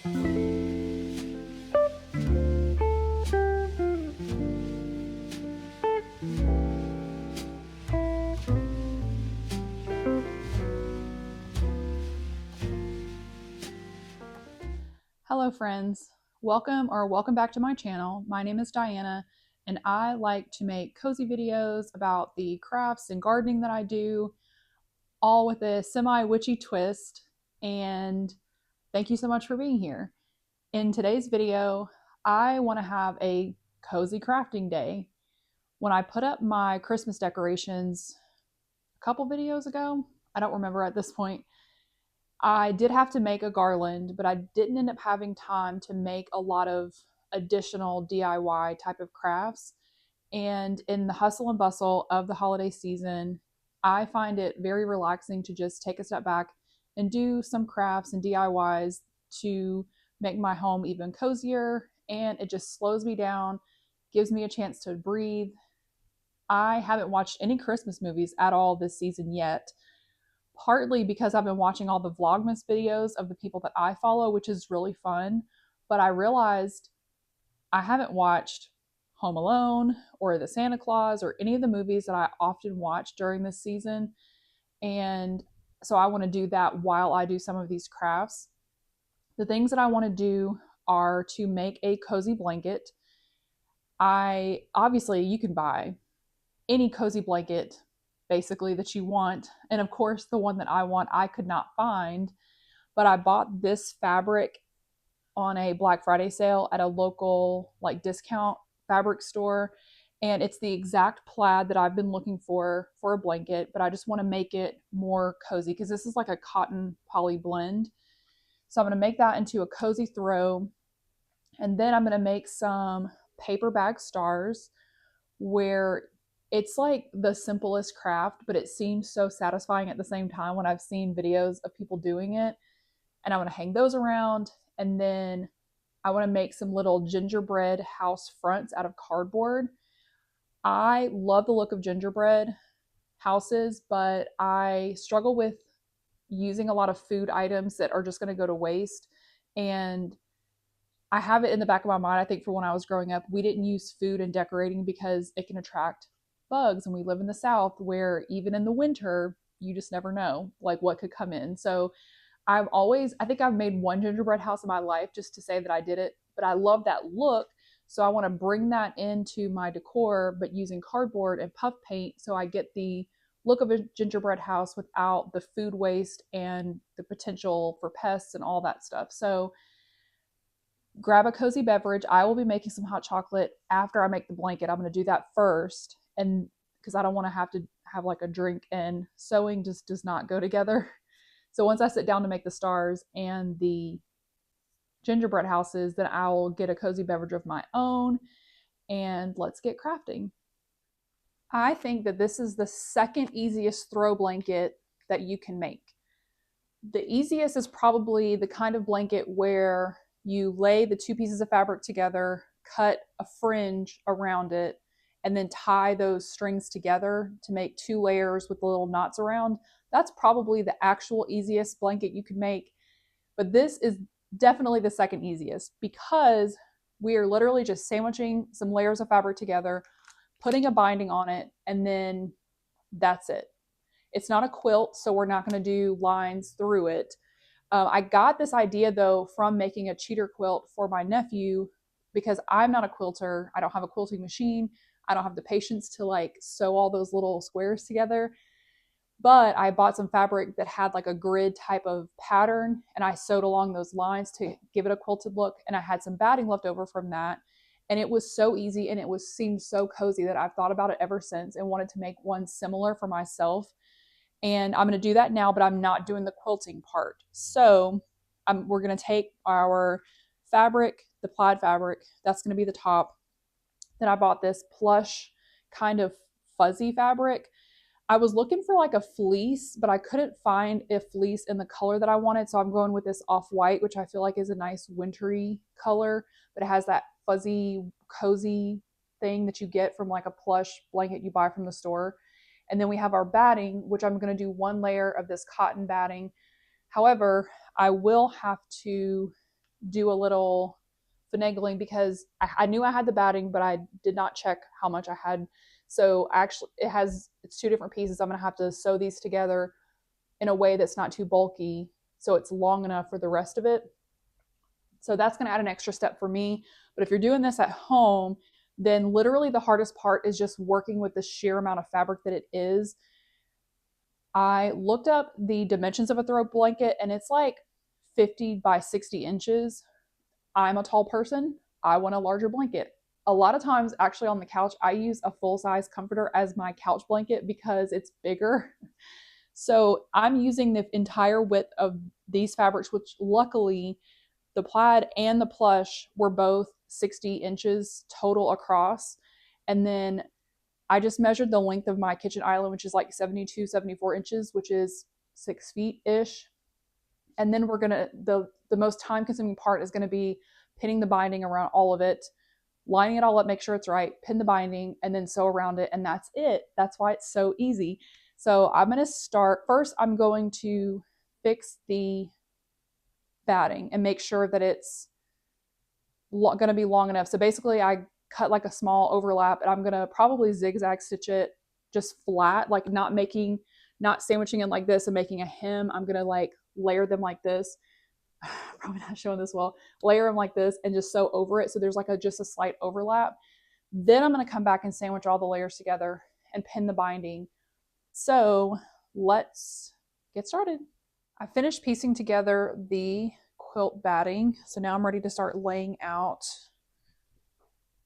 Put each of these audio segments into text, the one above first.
Hello friends, welcome back to my channel. My name is Diana and I like to make cozy videos about the crafts and gardening that I do, all with a semi-witchy twist. And thank you so much for being here. In today's video, I want to have a cozy crafting day. When I put up my Christmas decorations a couple videos ago, I don't remember at this point, I did have to make a garland, but I didn't end up having time to make a lot of additional DIY type of crafts. And in the hustle and bustle of the holiday season, I find it very relaxing to just take a step back and do some crafts and DIYs to make my home even cozier. And it just slows me down, gives me a chance to breathe. I haven't watched any Christmas movies at all this season yet, partly because I've been watching all the Vlogmas videos of the people that I follow, which is really fun. But I realized I haven't watched Home Alone or The Santa Claus or any of the movies that I often watch during this season. And so I want to do that while I do some of these crafts. The things that I want to do are to make a cozy blanket. Obviously you can buy any cozy blanket basically that you want. And of course, the one that I want, I could not find, but I bought this fabric on a Black Friday sale at a local like discount fabric store. And it's the exact plaid that I've been looking for a blanket, but I just want to make it more cozy because this is like a cotton poly blend. So I'm going to make that into a cozy throw. And then I'm going to make some paper bag stars where it's like the simplest craft, but it seems so satisfying at the same time when I've seen videos of people doing it. And I want to hang those around. And then I want to make some little gingerbread house fronts out of cardboard. I love the look of gingerbread houses, but I struggle with using a lot of food items that are just going to go to waste. And I have it in the back of my mind, I think, for when I was growing up, we didn't use food in decorating because it can attract bugs. And we live in the South where even in the winter, you just never know like what could come in. So I think I've made one gingerbread house in my life just to say that I did it, but I love that look. So I want to bring that into my decor, but using cardboard and puff paint. So I get the look of a gingerbread house without the food waste and the potential for pests and all that stuff. So grab a cozy beverage. I will be making some hot chocolate after I make the blanket. I'm going to do that first. And because I don't want to have like a drink, and sewing just does not go together. So once I sit down to make the stars and the gingerbread houses, then I'll get a cozy beverage of my own and let's get crafting. I think that this is the second easiest throw blanket that you can make. The easiest is probably the kind of blanket where you lay the two pieces of fabric together, cut a fringe around it, and then tie those strings together to make two layers with the little knots around. That's probably the actual easiest blanket you can make. But this is definitely the second easiest because we are literally just sandwiching some layers of fabric together, putting a binding on it, and then that's it. It's not a quilt, so we're not going to do lines through it. I got this idea though from making a cheater quilt for my nephew because I'm not a quilter. I don't have a quilting machine. I don't have the patience to like sew all those little squares together. But I bought some fabric that had like a grid type of pattern and I sewed along those lines to give it a quilted look. And I had some batting left over from that. And it was so easy and it seemed so cozy that I've thought about it ever since and wanted to make one similar for myself. And I'm going to do that now, but I'm not doing the quilting part. So we're going to take our fabric, the plaid fabric, that's going to be the top. Then I bought this plush kind of fuzzy fabric. I was looking for like a fleece, but I couldn't find a fleece in the color that I wanted. So I'm going with this off-white, which I feel like is a nice wintry color, but it has that fuzzy, cozy thing that you get from like a plush blanket you buy from the store. And then we have our batting, which I'm going to do one layer of this cotton batting. However, I will have to do a little finagling because I knew I had the batting, but I did not check how much I had. So actually, it's two different pieces. I'm gonna have to sew these together in a way that's not too bulky, so it's long enough for the rest of it. So that's gonna add an extra step for me. But if you're doing this at home, then literally the hardest part is just working with the sheer amount of fabric that it is. I looked up the dimensions of a throw blanket and it's like 50 by 60 inches. I'm a tall person. I want a larger blanket. A lot of times, actually, on the couch, I use a full size comforter as my couch blanket because it's bigger. So I'm using the entire width of these fabrics, which luckily the plaid and the plush were both 60 inches total across. And then I just measured the length of my kitchen island, which is like 72, 74 inches, which is 6 feet ish. And then we're gonna the most time consuming part is gonna be pinning the binding around all of it, lining it all up, make sure it's right, pin the binding, and then sew around it, and that's it. That's why it's so easy. So I'm gonna start first. I'm going to fix the batting and make sure that it's gonna be long enough. So basically, I cut like a small overlap, and I'm gonna probably zigzag stitch it just flat, like not sandwiching it like this and making a hem. I'm gonna like layer them like this. Probably not showing this well. Layer them like this and just sew over it so there's like just a slight overlap. Then I'm going to come back and sandwich all the layers together and pin the binding. So let's get started. I finished piecing together the quilt batting, so now I'm ready to start laying out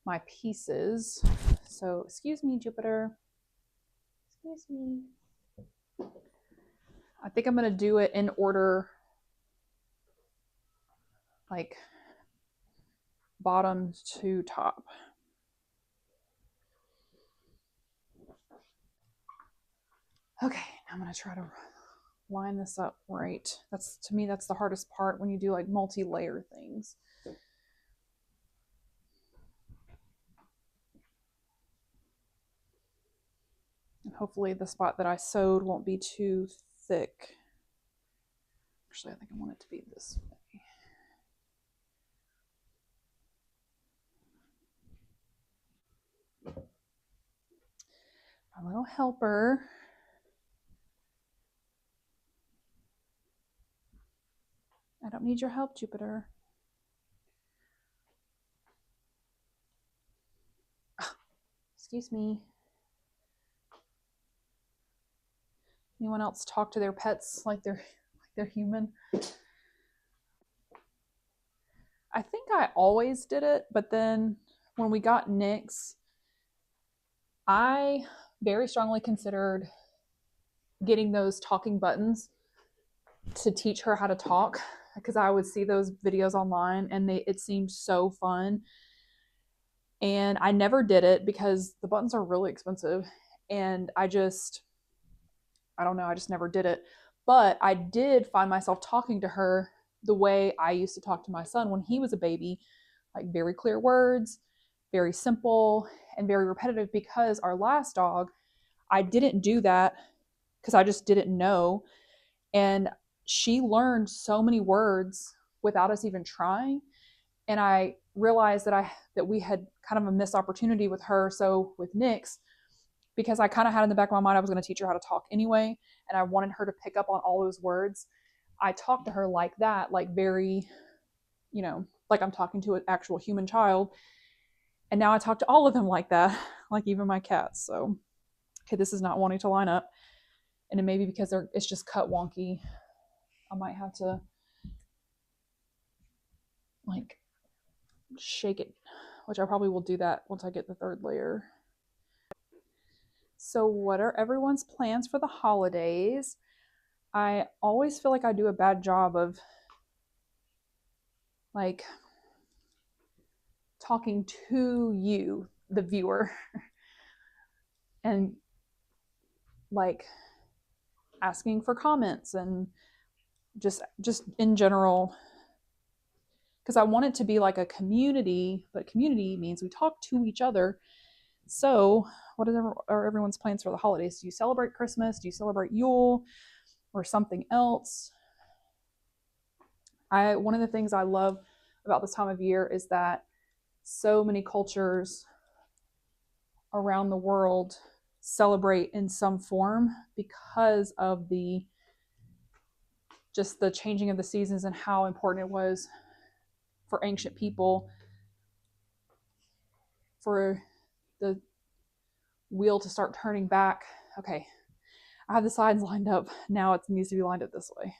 my pieces. So excuse me, Jupiter. Excuse me. I think I'm going to do it in order, like bottom to top. Okay, I'm gonna try to line this up right. To me, that's the hardest part when you do like multi-layer things. And hopefully the spot that I sewed won't be too thick. Actually, I think I want it to be this way. My little helper. I don't need your help, Jupiter. Excuse me. Anyone else talk to their pets like they're human? I think I always did it, but then when we got Nyx, I very strongly considered getting those talking buttons to teach her how to talk because I would see those videos online and it seemed so fun. And I never did it because the buttons are really expensive and I don't know, I just never did it. But I did find myself talking to her the way I used to talk to my son when he was a baby, like very clear words, very simple, and very repetitive because our last dog, I didn't do that because I just didn't know. And she learned so many words without us even trying. And I realized that we had kind of a missed opportunity with her. So with Nyx, because I kind of had in the back of my mind I was going to teach her how to talk anyway, and I wanted her to pick up on all those words. I talked to her like that, like very, like I'm talking to an actual human child. And now I talk to all of them like that, like even my cats. So, okay, this is not wanting to line up. And it may be because it's just cut wonky. I might have to like shake it, which I probably will do that once I get the third layer. So what are everyone's plans for the holidays? I always feel like I do a bad job of like talking to you, the viewer, and like asking for comments and just in general, because I want it to be like a community, but community means we talk to each other. So are everyone's plans for the holidays? Do you celebrate Christmas? Do you celebrate Yule or something else? One of the things I love about this time of year is that so many cultures around the world celebrate in some form because of the just the changing of the seasons and how important it was for ancient people for the wheel to start turning back. Okay, I have the sides lined up. Now it needs to be lined up this way.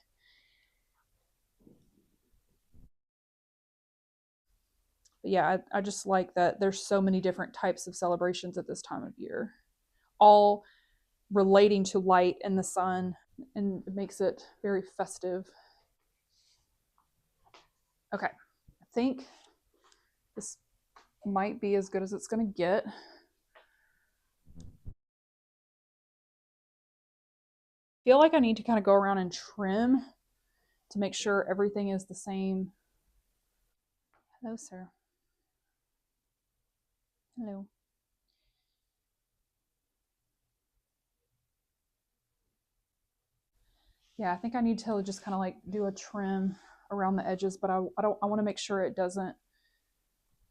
But yeah, I just like that there's so many different types of celebrations at this time of year, all relating to light and the sun, and it makes it very festive. Okay, I think this might be as good as it's going to get. I feel like I need to kind of go around and trim to make sure everything is the same. Hello, sir. Hello. Yeah, I think I need to just kind of like do a trim around the edges, but I want to make sure it doesn't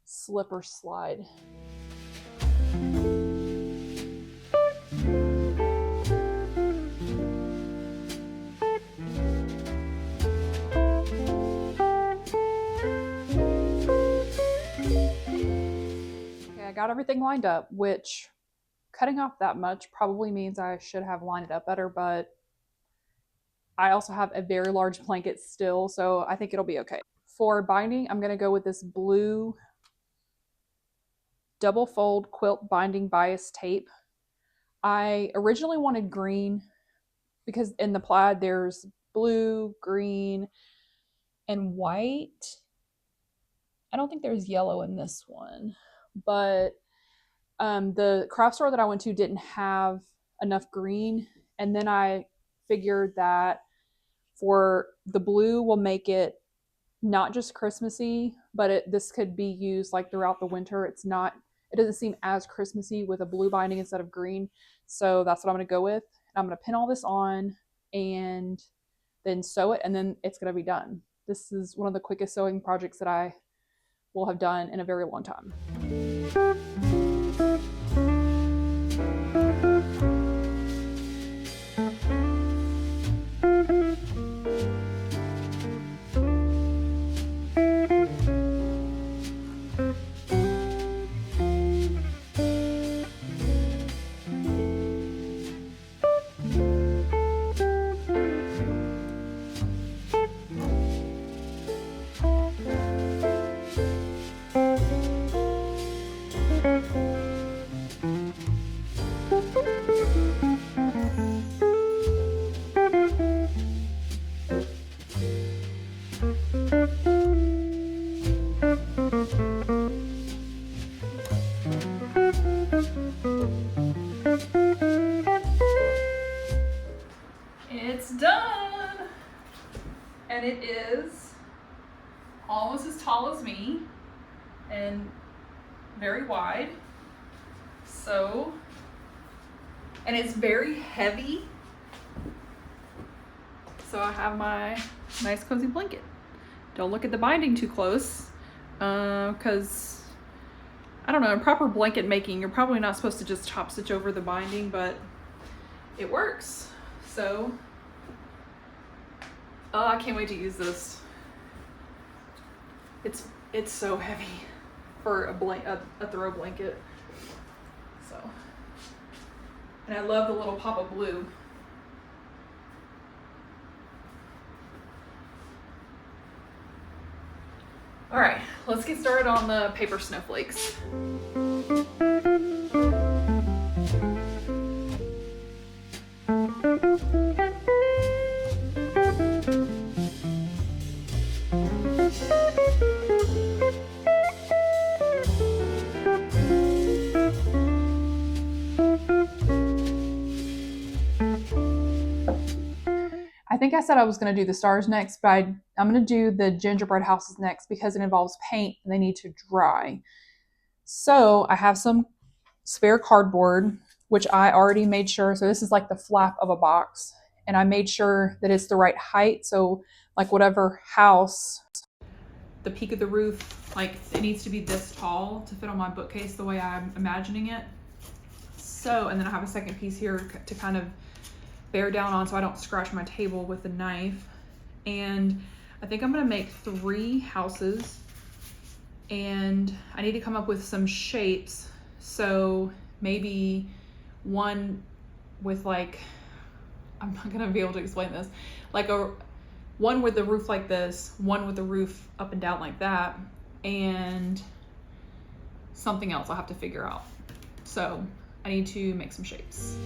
slip or slide. Okay, I got everything lined up, which cutting off that much probably means I should have lined it up better, but I also have a very large blanket still, so I think it'll be okay. For binding, I'm going to go with this blue double fold quilt binding bias tape. I originally wanted green because in the plaid there's blue, green, and white. I don't think there's yellow in this one, but the craft store that I went to didn't have enough green. And then I figured that for the blue will make it not just Christmassy, but this could be used like throughout the winter. It doesn't seem as Christmassy with a blue binding instead of green. So that's what I'm going to go with. I'm going to pin all this on and then sew it, and then it's going to be done. This is one of the quickest sewing projects that I will have done in a very long time. It's done! And it is almost as tall as me and very wide. So, and it's very heavy. So I have my nice cozy blanket. Don't look at the binding too close, because I don't know, in proper blanket making, you're probably not supposed to just top stitch over the binding, but it works. So, oh, I can't wait to use this. It's so heavy for a throw blanket. So, and I love the little pop of blue. All right, let's get started on the paper snowflakes. I think I said I was going to do the stars next, but I'm going to do the gingerbread houses next because it involves paint and they need to dry. So I have some spare cardboard, which I already made sure. So this is like the flap of a box. And I made sure that it's the right height. So like whatever house the peak of the roof, like it needs to be this tall to fit on my bookcase the way I'm imagining it. So, and then I have a second piece here to kind of bear down on so I don't scratch my table with the knife. And I think I'm gonna make 3 houses, and I need to come up with some shapes. So maybe one with like, I'm not gonna be able to explain this, like one with the roof like this, one with the roof up and down like that, and something else I'll have to figure out. So I need to make some shapes.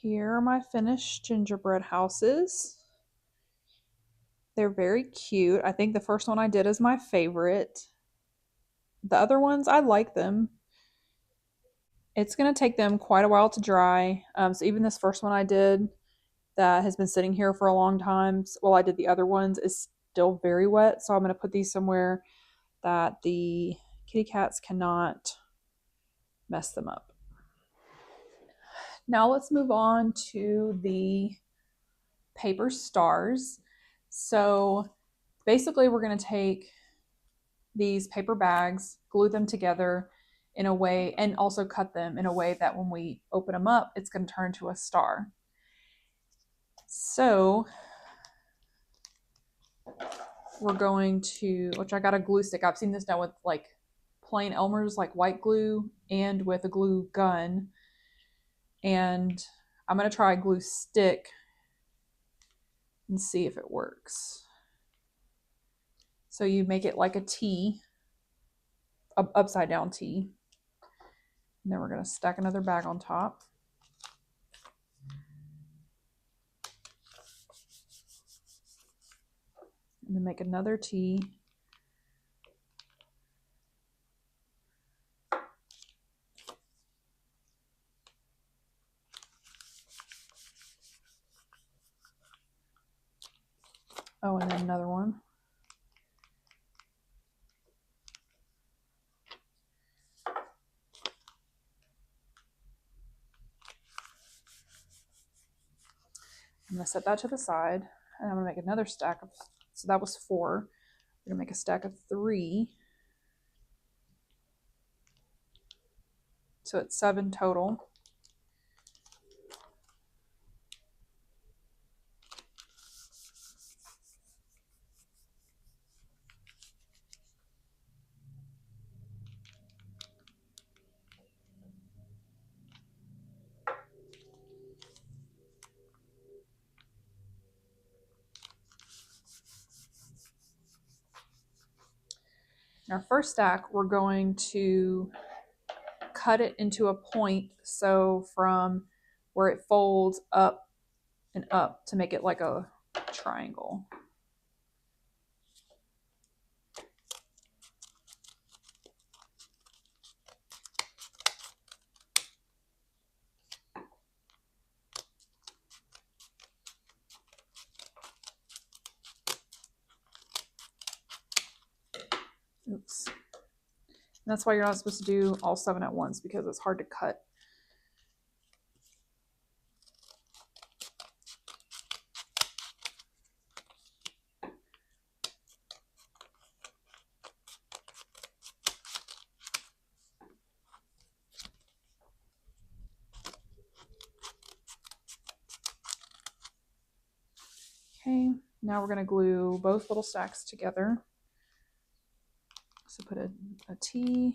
Here are my finished gingerbread houses. They're very cute. I think the first one I did is my favorite. The other ones, I like them. It's going to take them quite a while to dry. So even this first one I did that has been sitting here for a long time while I did the other ones is still very wet. So I'm going to put these somewhere that the kitty cats cannot mess them up. Now let's move on to the paper stars. So basically we're going to take these paper bags, glue them together in a way, and also cut them in a way that when we open them up, it's going to turn to a star. So we're going to, which I got a glue stick. I've seen this done with like plain Elmer's, like white glue, and with a glue gun. And I'm going to try a glue stick and see if it works. So you make it like a T, upside down T. And then we're going to stack another bag on top. And then make another T. Oh, and then another one. I'm going to set that to the side, and I'm going to make another stack of, so that was 4. We're going to make a stack of 3. So it's 7 total. Our first stack, we're going to cut it into a point, so from where it folds up and up to make it like a triangle. Oops. And that's why you're not supposed to do all 7 at once, because it's hard to cut. Okay, now we're going to glue both little stacks together. So put a T.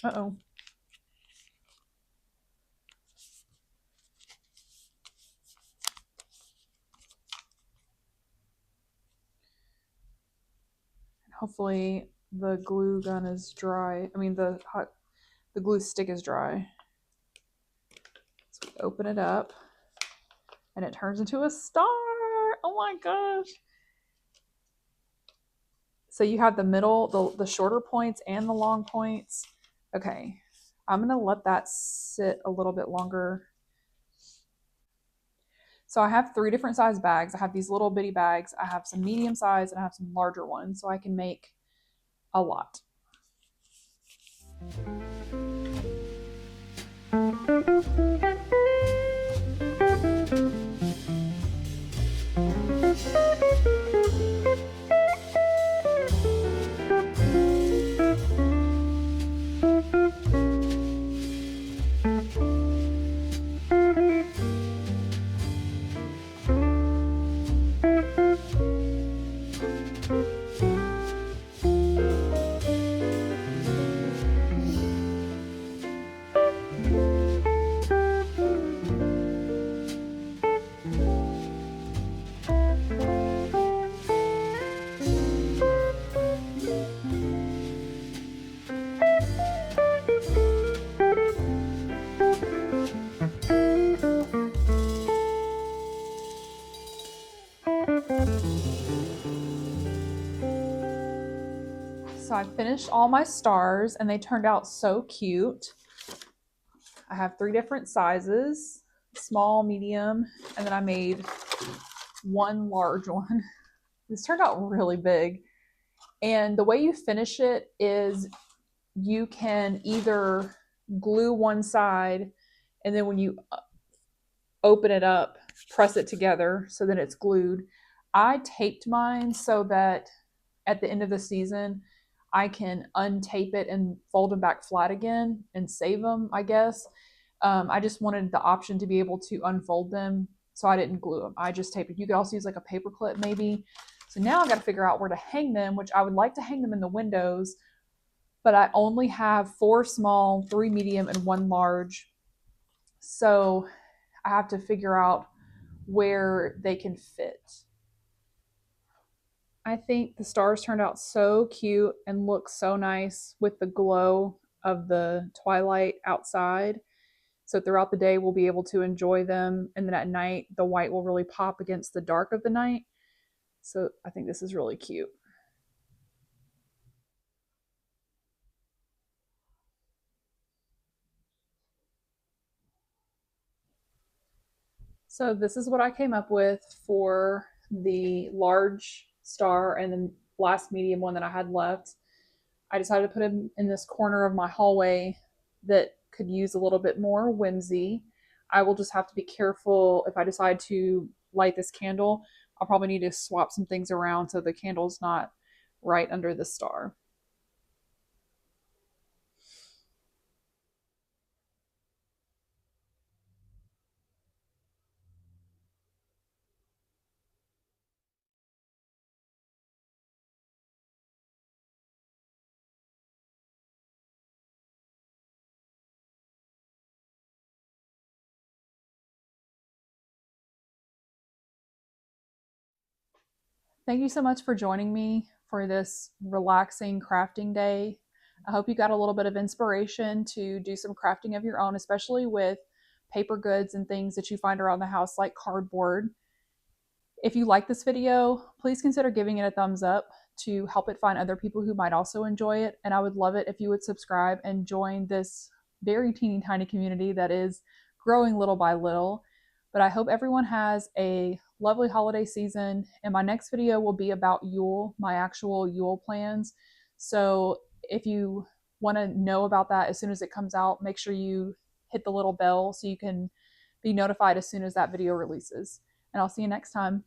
Uh-oh. Hopefully the glue gun is dry. I mean, the glue stick is dry. So we open it up and it turns into a star. Oh my gosh. So you have the middle, the shorter points and the long points. Okay, I'm gonna let that sit a little bit longer. So I have 3 different size bags. I have these little bitty bags. I have some medium size and I have some larger ones, so I can make a lot. So I finished all my stars and they turned out so cute. I have 3 different sizes, small, medium, and then I made 1 large one. This turned out really big. And the way you finish it is you can either glue one side and then when you open it up, press it together so that it's glued. I taped mine so that at the end of the season, I can untape it and fold them back flat again and save them, I guess. I just wanted the option to be able to unfold them, so I didn't glue them. I just taped it. You could also use like a paper clip maybe. So now I got to figure out where to hang them, which I would like to hang them in the windows, but I only have 4 small, 3 medium, and 1 large. So I have to figure out where they can fit. I think the stars turned out so cute and look so nice with the glow of the twilight outside. So throughout the day, we'll be able to enjoy them. And then at night, the white will really pop against the dark of the night. So I think this is really cute. So this is what I came up with for the large star and the last medium one that I had left. I decided to put him in this corner of my hallway that could use a little bit more whimsy. I will just have to be careful if I decide to light this candle. I'll probably need to swap some things around so the candle's not right under the star. Thank you so much for joining me for this relaxing crafting day. I hope you got a little bit of inspiration to do some crafting of your own, especially with paper goods and things that you find around the house like cardboard. If you like this video, please consider giving it a thumbs up to help it find other people who might also enjoy it. And I would love it if you would subscribe and join this very teeny tiny community that is growing little by little. But I hope everyone has a lovely holiday season. And my next video will be about Yule, my actual Yule plans. So if you want to know about that as soon as it comes out, make sure you hit the little bell so you can be notified as soon as that video releases. And I'll see you next time.